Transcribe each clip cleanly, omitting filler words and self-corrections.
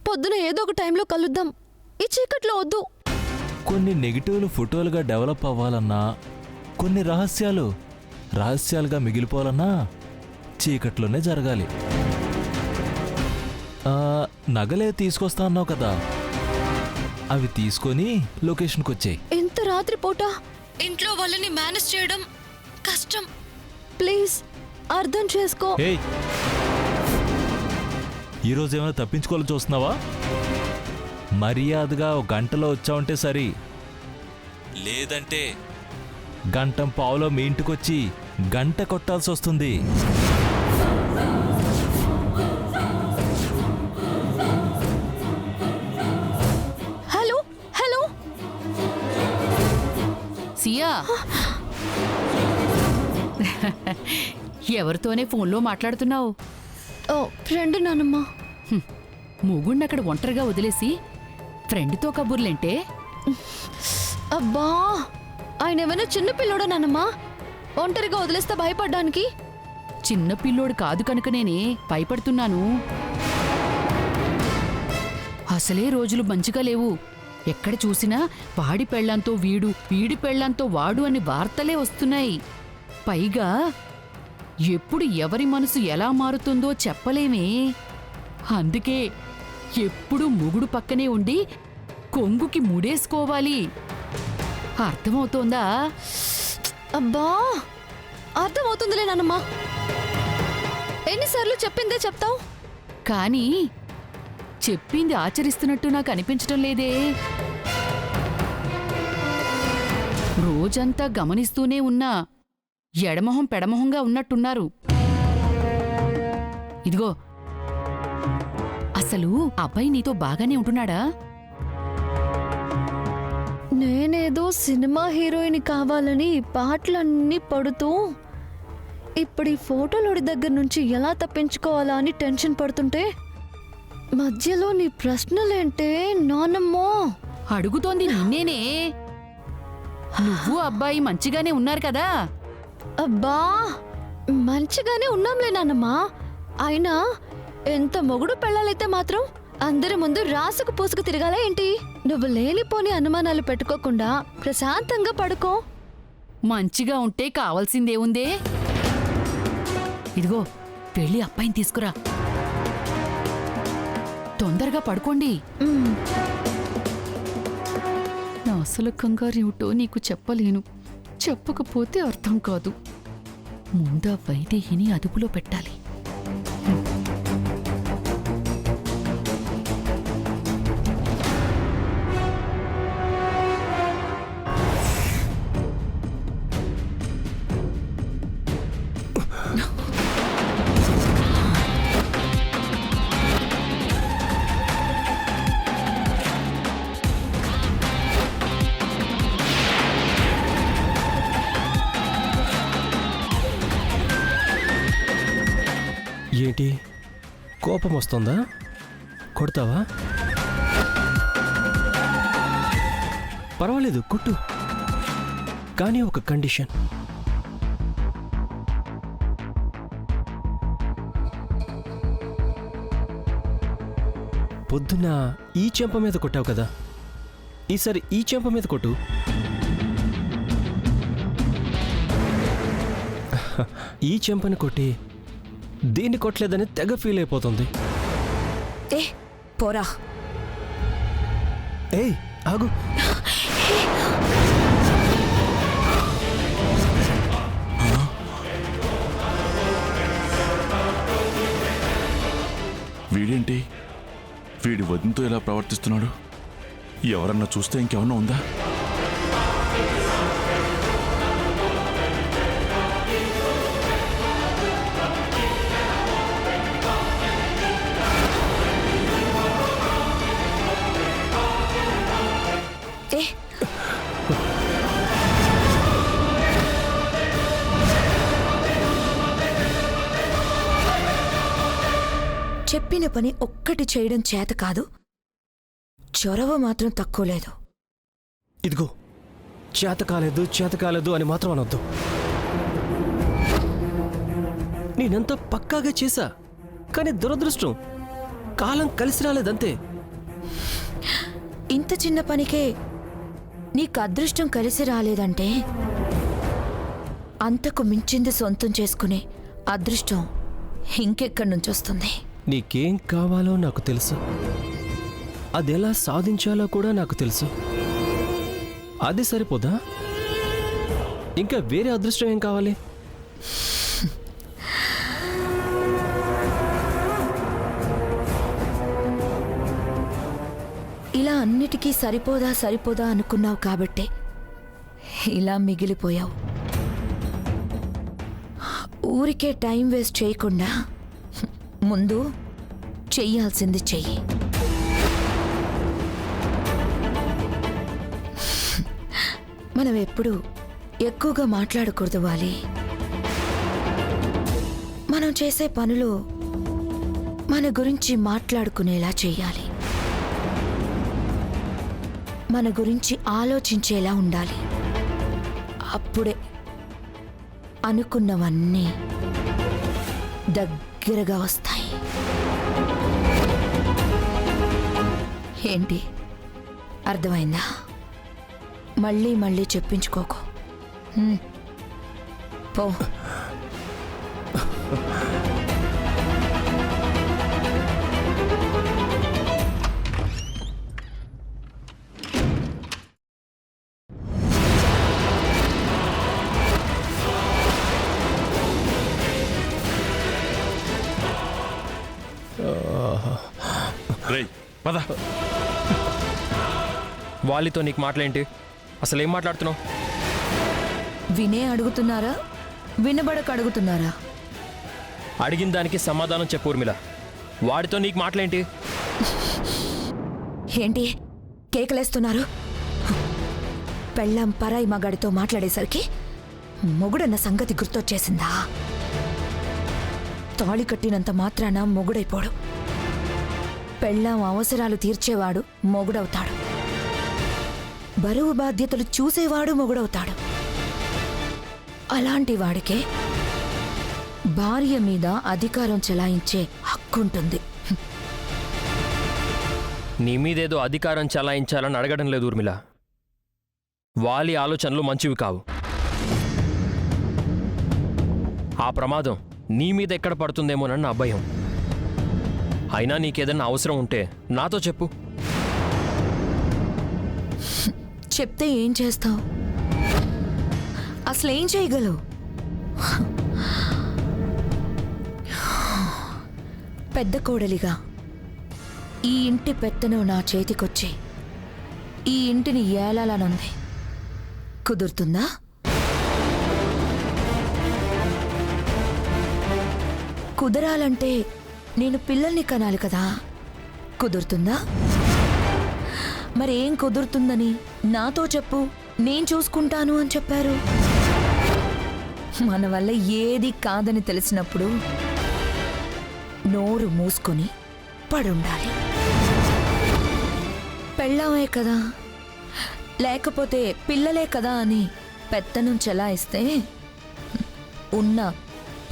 రేపొద్దున ఏదో ఒక టైంలో కలుద్దాం. ఈ చీకట్లో వద్దు. కొన్ని నెగిటివ్లు ఫోటోలుగా డెవలప్ అవ్వాలన్నా, కొన్ని రహస్యాలుగా మిగిలిపోవాలన్నా చీకట్లోనే జరగాలి. నగలే తీసుకొస్తా అన్నావు కదా, అవి తీసుకొని లొకేషన్కి వచ్చాయి. ఇంత రాత్రిపూట ఇంట్లో వాళ్ళని మేనేజ్ చేయడం కష్టం. ప్లీజ్ అర్థం చేసుకో. ఈరోజు ఏమైనా తప్పించుకోవాలని చూస్తున్నావా? మర్యాదగా ఒక గంటలో వచ్చావంటే సరి, లేదంటే గంటం పావులో మీ ఇంటికొచ్చి గంట కొట్టాల్సి వస్తుంది. హలో హలో సియా, ఎవరితోనే ఫోన్లో మాట్లాడుతున్నావు? ఓ ఫ్రెండ్ నానమ్మ. మొగుణ్ణక్కడ ఒంటరిగా వదిలేసి ఫ్రెండ్తో కబుర్లేంటే? అబ్బా, ఆయన ఏమైనా చిన్న పిల్లోడా నానమ్మ? ఒంటరిగా వదిలేస్తే భయపడ్డానికి? చిన్న పిల్లోడు కాదు కనుక నేనే భయపడుతున్నాను. అసలే రోజులు మంచిగా లేవు. ఎక్కడ చూసినా వాడి పెళ్లాంతో వీడు, వీడి పెళ్లాంతో వాడు అని వార్తలే వస్తున్నాయి. పైగా ఎప్పుడు ఎవరి మనసు ఎలా మారుతుందో చెప్పలేమే. అందుకే ఎప్పుడూ మొగుడు పక్కనే ఉండి కొంగుకి ముడేసుకోవాలి. అర్థమవుతోందా? అబ్బా, అర్థమవుతుందిలే నానమ్మ. ఎన్నిసార్లు చెప్పిందే చెప్తావు? కానీ చెప్పింది ఆచరిస్తున్నట్టు నాకు అనిపించటం లేదే. రోజంతా గమనిస్తూనే ఉన్నా ఎడమొహం పెడమొహంగా ఉన్నట్టున్నారు. ఇదిగో, అసలు అబ్బాయి నీతో బాగానే ఉంటున్నాడా? నేనేదో సినిమా హీరోయిన్ కావాలని పాటలన్నీ పడుతూ ఇప్పుడు ఈ ఫోటోలోడి దగ్గర నుంచి ఎలా తప్పించుకోవాలా అని టెన్షన్ పడుతుంటే మధ్యలో నీ ప్రశ్నలేంటే నానమ్మో? అడుగుతోంది నిన్నేనే. నువ్వు అబ్బాయి మంచిగానే ఉన్నారు కదా? అబ్బా, మంచిగానే ఉన్నాంలే నానమ్మా. అయినా ఎంత మొగుడు పెళ్ళాలైతే మాత్రం అందరి ముందు రాసుకు పూసుకు తిరగాలా ఏంటి? నువ్వు లేనిపోని అనుమానాలు పెట్టుకోకుండా ప్రశాంతంగా పడుకో. మంచిగా ఉంటే కావాల్సిందేముందే? ఇదిగో, వెళ్ళి అబ్బాయిని తీసుకురా. తొందరగా పడుకోండి. నా అసలు కంగారేమిటో నీకు చెప్పలేను. చెప్పకపోతే అర్థం కాదు. ముందా వైదేహిని అదుపులో పెట్టాలి. ఏంటి, కోపం వస్తుందా? కొడతావా? పర్వాలేదు, కొట్టు. కానీ ఒక కండిషన్. పొద్దున్న ఈ చెంప మీద కొట్టావు కదా, ఈసారి ఈ చెంప మీద కొట్టు. ఈ చెంపని కొట్టి దీన్ని కొట్టలేదని తెగ ఫీల్ అయిపోతుంది. ఏ పోరా. ఏయ్ ఆగు. వీడేంటి, వీడి వదినతో ఎలా ప్రవర్తిస్తున్నాడు? ఎవరన్నా చూస్తే ఇంకేమన్నా ఉందా? చెప్పిన పని ఒక్కటి చేయడం చేత కాదు, చొరవ మాత్రం తక్కువ లేదు. ఇదిగో, చేత కాలేదు అని మాత్రం అనొద్దు. నేనంతా పక్కాగా చేశా, కానీ దురదృష్టం కాలం కలిసి రాలేదంతే. ఇంత చిన్న పనికే నీకు అదృష్టం కలిసి రాలేదంటే అంతకు మించింది సొంతం చేసుకునే అదృష్టం ఇంకెక్కడి నుంచి వస్తుంది? నీకేం కావాలో నాకు తెలుసు, అదెలా సాధించాలో కూడా నాకు తెలుసు. అది సరిపోదా? ఇంకా వేరే అదృష్టం ఏం కావాలి? ఇలా అన్నిటికీ సరిపోదా సరిపోదా అనుకున్నావు కాబట్టే ఇలా మిగిలిపోయావు. ఊరికే టైం వేస్ట్ చేయకుండా ముందు చెయ్యాల్సింది చెయ్యి. మనం ఎప్పుడు ఎక్కువగా మాట్లాడకూడదు వాలి. మనం చేసే పనులు మన గురించి మాట్లాడుకునేలా చెయ్యాలి. మన గురించి ఆలోచించేలా ఉండాలి. అప్పుడే అనుకున్నవన్నీ దగ్గరగా వస్తాయి. ఏంటి, అర్థమైందా? మళ్ళీ మళ్ళీ చెప్పించుకోకు. పో. రేయ్ పద. వాలితో నీకు మాటలేంటి? అసలు ఏం మాట్లాడుతున్నావు? వినే అడుగుతున్నారా, వినబడక అడుగుతున్నారా? అడిగిన దానికి సమాధానం చెప్పు ఊర్మిళ. వాడితో నీకు మాటలేంటి? ఏంటి కేకలేస్తున్నారు? పెళ్ళాం పరాయి మగాడితో మాట్లాడేసరికి మొగుడన్న సంగతి గుర్తొచ్చేసిందా? తాళి కట్టినంత మాత్రాన మొగుడైపోడు. పెళ్ళాం అవసరాలు తీర్చేవాడు మొగుడవుతాడు. బరువు బాధ్యతలు చూసేవాడు మొగుడవుతాడు. అలాంటి వాడికే భార్య మీద అధికారం చెలాయించే హక్కుంటుంది. నీ మీదేదో అధికారం చలాయించాలని అడగడం లేదు ఊర్మిళ. వాలి ఆలోచనలు మంచివి కావు. ఆ ప్రమాదం నీ మీద ఎక్కడ పడుతుందేమోనన్న నా భయం. అయినా నీకేదన్నా అవసరం ఉంటే నాతో చెప్పు. చెప్తే ఏం చేస్తావు? అసలేం చేయగలవు? పెద్ద కోడలిగా ఈ ఇంటి పెత్తనం నా చేతికొచ్చి ఈ ఇంటిని ఏలాలనుంది. కుదురుతుందా? కుదరాలంటే నేను పిల్లల్ని కనాలి కదా. కుదురుతుందా? మరేం కుదురుతుందని నాతో చెప్పు, నేను చూసుకుంటాను అని చెప్పారు. మన వల్ల ఏది కాదని తెలిసినప్పుడు నోరు మూసుకొని పడుండాలి. పెళ్ళామే కదా, లేకపోతే పిల్లలే కదా అని పెత్తనం చెలాయిస్తే ఉన్న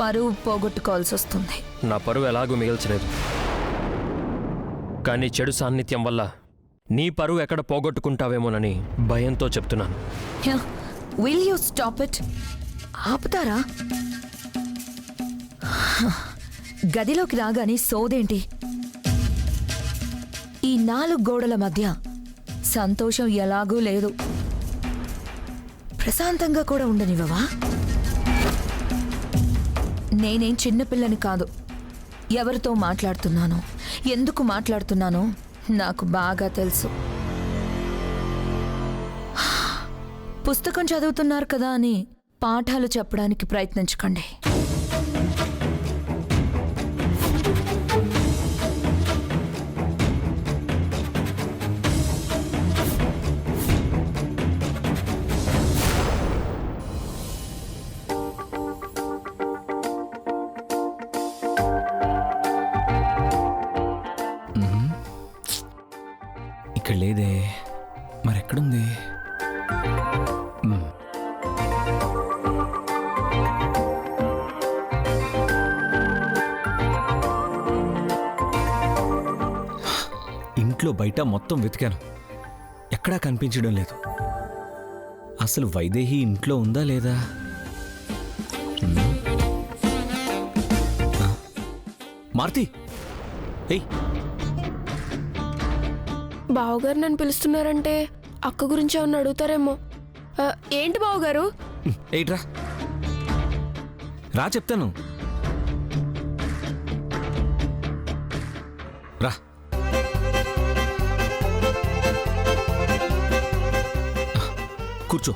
పరువు పోగొట్టుకోవాల్సి వస్తుంది. నా పరువు ఎలాగూ మిగల్చలేదు, కానీ చెడు సాన్నిధ్యం వల్ల నీ పరువు ఎక్కడ పోగొట్టుకుంటావేమోనని భయంతో చెప్తున్నాను. Will you stop it? ఆపుతారా? గదిలోకి రాగానే సోదేంటి? ఈ 4 గోడల మధ్య సంతోషం ఎలాగూ లేదు. ప్రశాంతంగా కూడా ఉండనివ్వవా? నేనేం చిన్నపిల్లని కాదు. ఎవరితో మాట్లాడుతున్నానో, ఎందుకు మాట్లాడుతున్నానో నాకు బాగా తెలుసు. పుస్తకం చదువుతున్నారు కదా అని పాఠాలు చెప్పడానికి ప్రయత్నించకండి. ఇక్కడ లేదే, మరెక్కడుంది? ఇంట్లో బయట మొత్తం వెతికాను, ఎక్కడా కనిపించడం లేదు. అసలు వైదేహి ఇంట్లో ఉందా లేదా? ఆ, మారుతి, ఏయ్, బావగారు నన్ను పిలుస్తున్నారంటే అక్క గురించి ఏమన్నా అడుగుతారేమో. ఏంటి బావగారు? ఏట్రా రా, చెప్తాను రా. కూర్చో.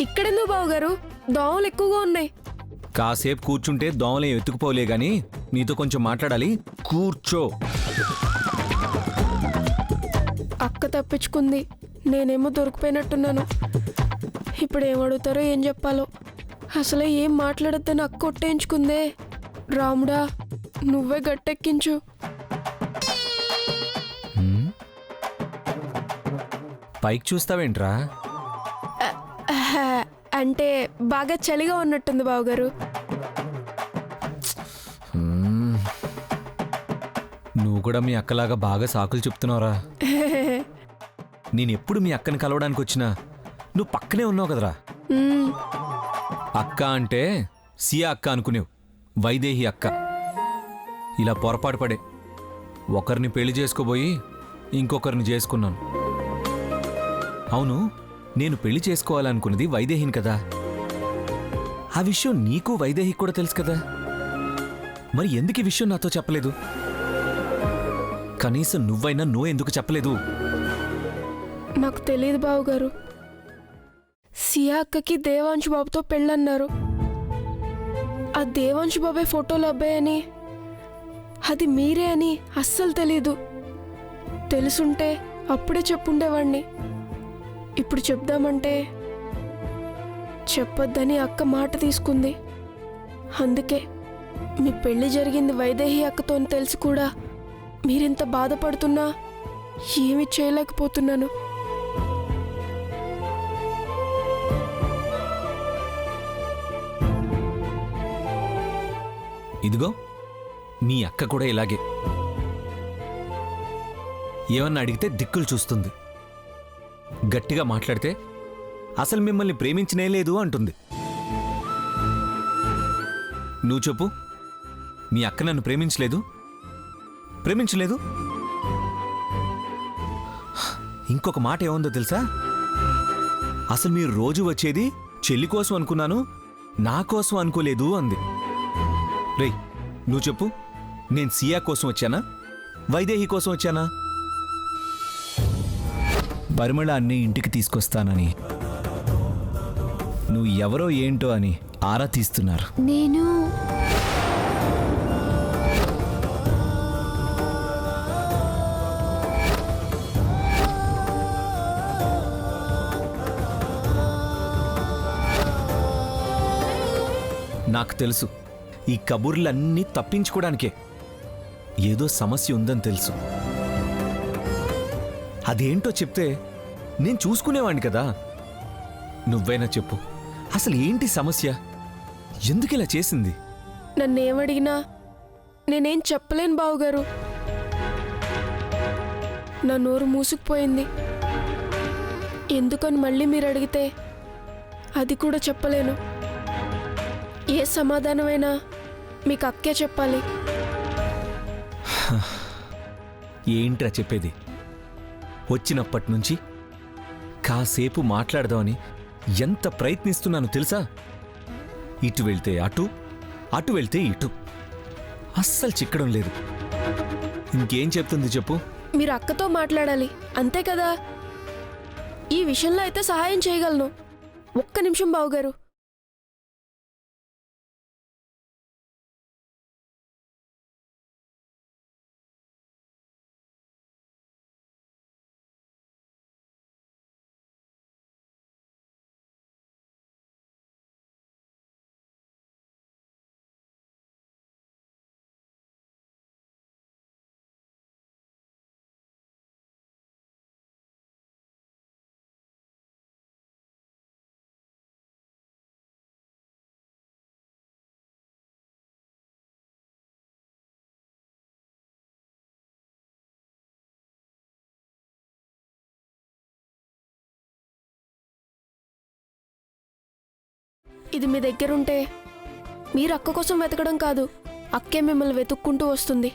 ఇక్కడెందుకు బావగారు? దోమలు ఎక్కువగా ఉన్నాయి. కాసేపు కూర్చుంటే దోమలే ఎత్తుకుపోలే గాని నీతో కొంచెం మాట్లాడాలి. కూర్చో. అక్క తప్పించుకుంది, నేనేమో దొరికిపోయినట్టున్నాను. ఇప్పుడు ఏం అడుగుతారో ఏం చెప్పాలో. అసలే ఏం మాట్లాడొద్దని అక్క కొట్టేయించుకుందే. రాముడా, నువ్వే గట్టెక్కించు. పైకి చూస్తావేంట్రా? అంటే బాగా చలిగా ఉన్నట్టుంది బావగారు. నువ్వు కూడా మీ అక్కలాగా బాగా సాకులు చెప్తున్నావురా. నేనెప్పుడు మీ అక్కని కలవడానికి వచ్చినా నువ్వు పక్కనే ఉన్నావు కదరా. అక్క అంటే సియా అక్క అనుకునేవు, వైదేహి అక్క. ఇలా పొరపాటు పడే ఒకరిని పెళ్లి చేసుకోబోయి ఇంకొకరిని చేసుకున్నాను. అవును, నేను పెళ్లి చేసుకోవాలనుకున్నది వైదేహిని కదా. ఆ విషయం నీకు వైదేహికి కూడా తెలుసు కదా. మరి ఎందుకు ఈ విషయం నాతో చెప్పలేదు? కనీసం నువ్వైనా నో ఎందుకు చెప్పలేదు? నాకు తెలియదు బావగారు. సియా అక్కకి దేవాంశు బాబుతో పెళ్ళన్నారు. ఆ దేవాంశు బాబే ఫోటోలు అబ్బాయని, అది మీరే అని అస్సలు తెలీదు. తెలుసుంటే అప్పుడే చెప్పుండేవాణ్ణి. ఇప్పుడు చెప్దామంటే చెప్పొద్దని అక్క మాట తీసుకుంది. అందుకే మీ పెళ్లి జరిగింది వైదేహి అక్కతో తెలిసి కూడా మీరింత బాధపడుతున్నా ఏమీ చేయలేకపోతున్నాను. ఇదిగో మీ అక్క కూడా ఇలాగే. ఏమన్నా అడిగితే దిక్కులు చూస్తుంది, గట్టిగా మాట్లాడితే అసలు మిమ్మల్ని ప్రేమించనే లేదు అంటుంది. నువ్వు చెప్పు, మీ అక్క నన్ను ప్రేమించలేదు? ఇంకొక మాట ఏముందో తెలుసా? అసలు మీరు రోజు వచ్చేది చెల్లి కోసం అనుకున్నాను, నా కోసం అనుకోలేదు అంది. రేయ్, నువ్వు చెప్పు, నేను సియా కోసం వచ్చానా, వైదేహి కోసం వచ్చానా? పరిమళాన్ని ఇంటికి తీసుకొస్తానని నువ్వు ఎవరో ఏంటో అని ఆరా తీస్తున్నారు. నేను నాకు తెలుసు, ఈ కబుర్లన్నీ తప్పించుకోవడానికే. ఏదో సమస్య ఉందని తెలుసు. అదేంటో చెప్తే నేను చూసుకునేవాణ్ణి కదా. నువ్వైనా చెప్పు, అసలు ఏంటి సమస్య? ఎందుకు ఇలా చేసింది? నన్నేమడిగినా నేనేం చెప్పలేను బావగారు. నా నోరు మూసుకుపోయింది. ఎందుకని మళ్ళీ మీరు అడిగితే అది కూడా చెప్పలేను. ఏ సమాధానమైనా మీకు అక్కే చెప్పాలి. ఏంట్రా చెప్పేది? వచ్చినప్పటి నుంచి కాసేపు మాట్లాడదామని ఎంత ప్రయత్నిస్తున్నానో తెలుసా? ఇటు వెళ్తే అటు, అటు వెళ్తే ఇటు, అస్సలు చిక్కడం లేదు. ఇంకేం చెప్తుంది చెప్పు? మీరు అక్కతో మాట్లాడాలి అంతే కదా. ఈ విషయంలో అయితే సహాయం చేయగలను. ఒక్క నిమిషం బావగారు. ఇది మీ దగ్గరుంటే మీరు అక్క కోసం వెతకడం కాదు, అక్కే మిమ్మల్ని వెతుక్కుంటూ వస్తుంది.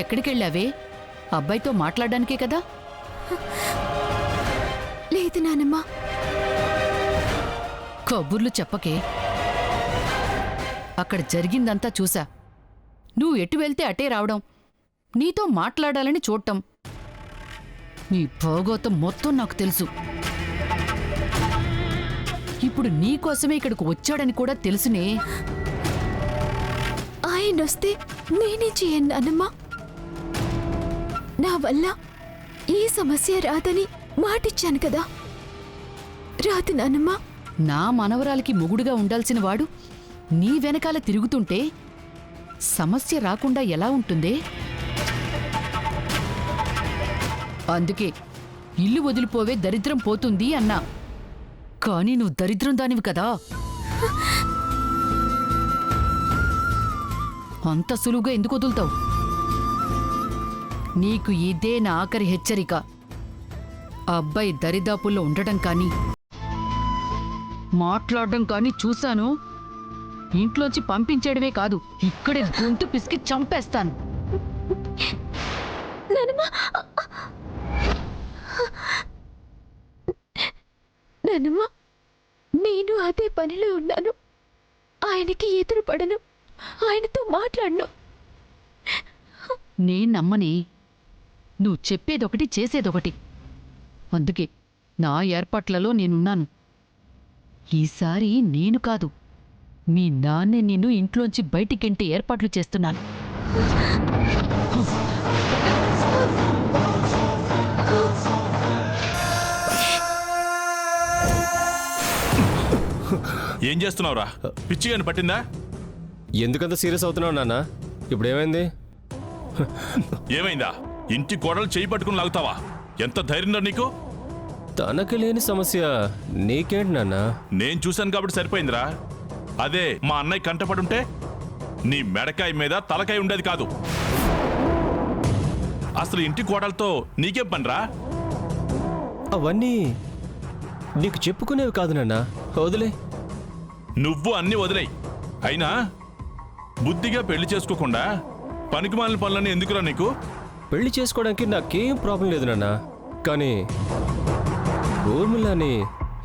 ఎక్కడికెళ్ళావే? అబ్బాయితో మాట్లాడడానికే కదా. లేదు నానమ్మ. కబుర్లు చెప్పకే. అక్కడ జరిగిందంతా చూసా. నువ్వు ఎటు వెళ్తే అటే రావడం, నీతో మాట్లాడాలని చూడటం, నీ భోగోతం మొత్తం నాకు తెలుసు. ఇప్పుడు నీకోసమే ఇక్కడికి వచ్చాడని కూడా తెలుసునే. ఆయన వస్తే నేనే చేయను నానమ్మ. నా వల్ల ఈ సమస్య రాదని మాటిచ్చాను కదా. రాదు నానమ్మ. నా మనవరాలికి మొగుడుగా ఉండాల్సిన వాడు నీ వెనకాల తిరుగుతుంటే సమస్య రాకుండా ఎలా ఉంటుందే? అందుకే ఇల్లు వదిలిపోవే దరిద్రం పోతుంది అన్నా. కానీ నువ్వు దరిద్రం దానివి కదా. అంత సులువుగా ఎందుకు వదులుతావు? నీకు ఇదే నా ఆఖరి హెచ్చరిక. అబ్బాయి దరిదాపుల్లో ఉండటం కానీ మాట్లాడడం కానీ చూశాను, ఇంట్లోంచి పంపించేయడమే కాదు, ఇక్కడే గొంతు పిసికి చంపేస్తాను. నానమ్మ, నేను అదే పనిలో ఉన్నాను. ఆయనకి ఎదురు పడను, ఆయనతో మాట్లాడను. నమ్మని. నువ్వు చెప్పేదొకటి చేసేదొకటి. అందుకే నా ఏర్పాట్లలో నేనున్నాను. ఈసారి నేను కాదు, మీ నాన్నే నిన్ను ఇంట్లోంచి బయటికెంటే ఏర్పాట్లు చేస్తున్నాను. ఏం చేస్తున్నావురా? పిచ్చిగాని పట్టిందా? ఎందుకంత సీరియస్ అవుతున్నావు నాన్న? ఇప్పుడు ఏమైంది? ఏమైందా? ఇంటి కోడలు చేయి పట్టుకుని లాగుతావా? ఎంత ధైర్యంరా నీకు? తనకు లేని సమస్య నీకేంటి నాన్న? నేను చూశాను కాబట్టి సరిపోయిందిరా. అదే మా అన్నయ్య కంటపడుంటే నీ మెడకాయ మీద తలకాయ ఉండేది కాదు. అసలు ఇంటి కోడలతో నీకేం పనిరా? అవన్నీ నీకు చెప్పుకునేవి కాదు నాన్న, వదిలే. నువ్వు అన్ని వదిలేయి. అయినా బుద్ధిగా పెళ్లి చేసుకోకుండా పనికిమాలిన పనులన్నీ ఎందుకురా నీకు? పెళ్లి చేసుకోవడానికి నాకేం ప్రాబ్లం లేదు నాన్న, కానీ ఊర్మిళని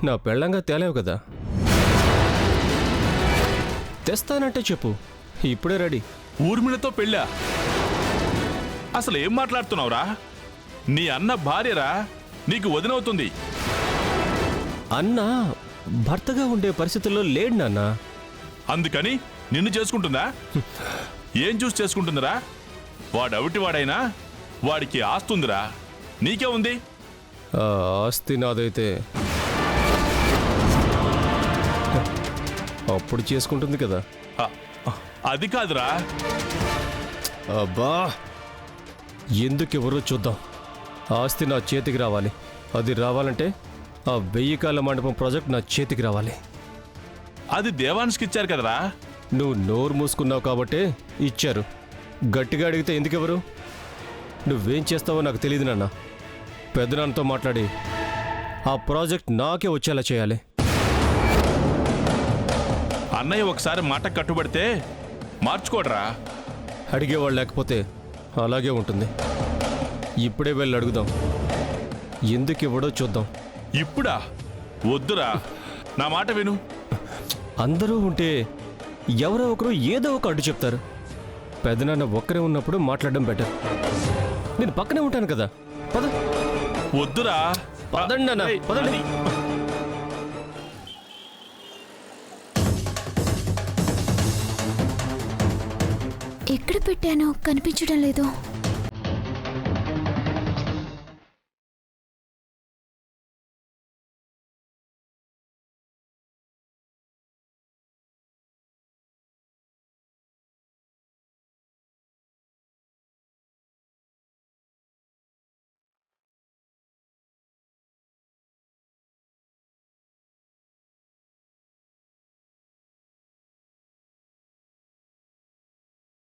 నా పెళ్ళంగా తేలేవు కదా. తెస్తానంటే చెప్పు, ఇప్పుడే రెడీ. ఊర్మిళతో పెళ్ళా? అసలు ఏం మాట్లాడుతున్నావురా? నీ అన్న భార్యరా, నీకు వదినవుతుంది. అన్న భర్తగా ఉండే పరిస్థితుల్లో లేడు నాన్న. అందుకని నిన్ను చేసుకుంటుందా? ఏం చూసి చేసుకుంటుందిరా? వాడవిటి వాడైనా వాడికి ఆస్తుందిరా, నీకే ఉంది. ఆ ఆస్తి నాదైతే అప్పుడు చేసుకుంటుంది కదా. అది కాదురా. అబ్బా, ఎందుకెవరో చూద్దాం. ఆస్తి నా చేతికి రావాలి. అది రావాలంటే ఆ 1000 కాళ్ళ మండపం ప్రాజెక్ట్ నా చేతికి రావాలి. అది దేవాన్స్కి ఇచ్చారు కదరా. నువ్వు నోరు మూసుకున్నావు కాబట్టే ఇచ్చారు. గట్టిగా అడిగితే ఎందుకెవరు? నువ్వేం చేస్తావో నాకు తెలియదు నాన్న. పెద్దనాన్నతో మాట్లాడి ఆ ప్రాజెక్ట్ నాకే వచ్చేలా చేయాలి. అన్నయ్య ఒకసారి మాట కట్టుబడితే మార్చుకోడరా. అడిగేవాళ్ళు లేకపోతే అలాగే ఉంటుంది. ఇప్పుడే వెళ్ళి అడుగుదాం. ఎందుకు ఇవ్వడో చూద్దాం. ఇప్పుడా? వద్దురా, నా మాట విను. అందరూ ఉంటే ఎవరో ఒకరు ఏదో ఒక అడ్డు చెప్తారు. పెదనాన్న ఒక్కరే ఉన్నప్పుడు మాట్లాడడం బెటర్. నేను పక్కనే ఉంటాను కదా. పద. వద్దురా. పదండి నాన్న, పదండి. ఎక్కడ పెట్టానో కనిపించడం లేదు.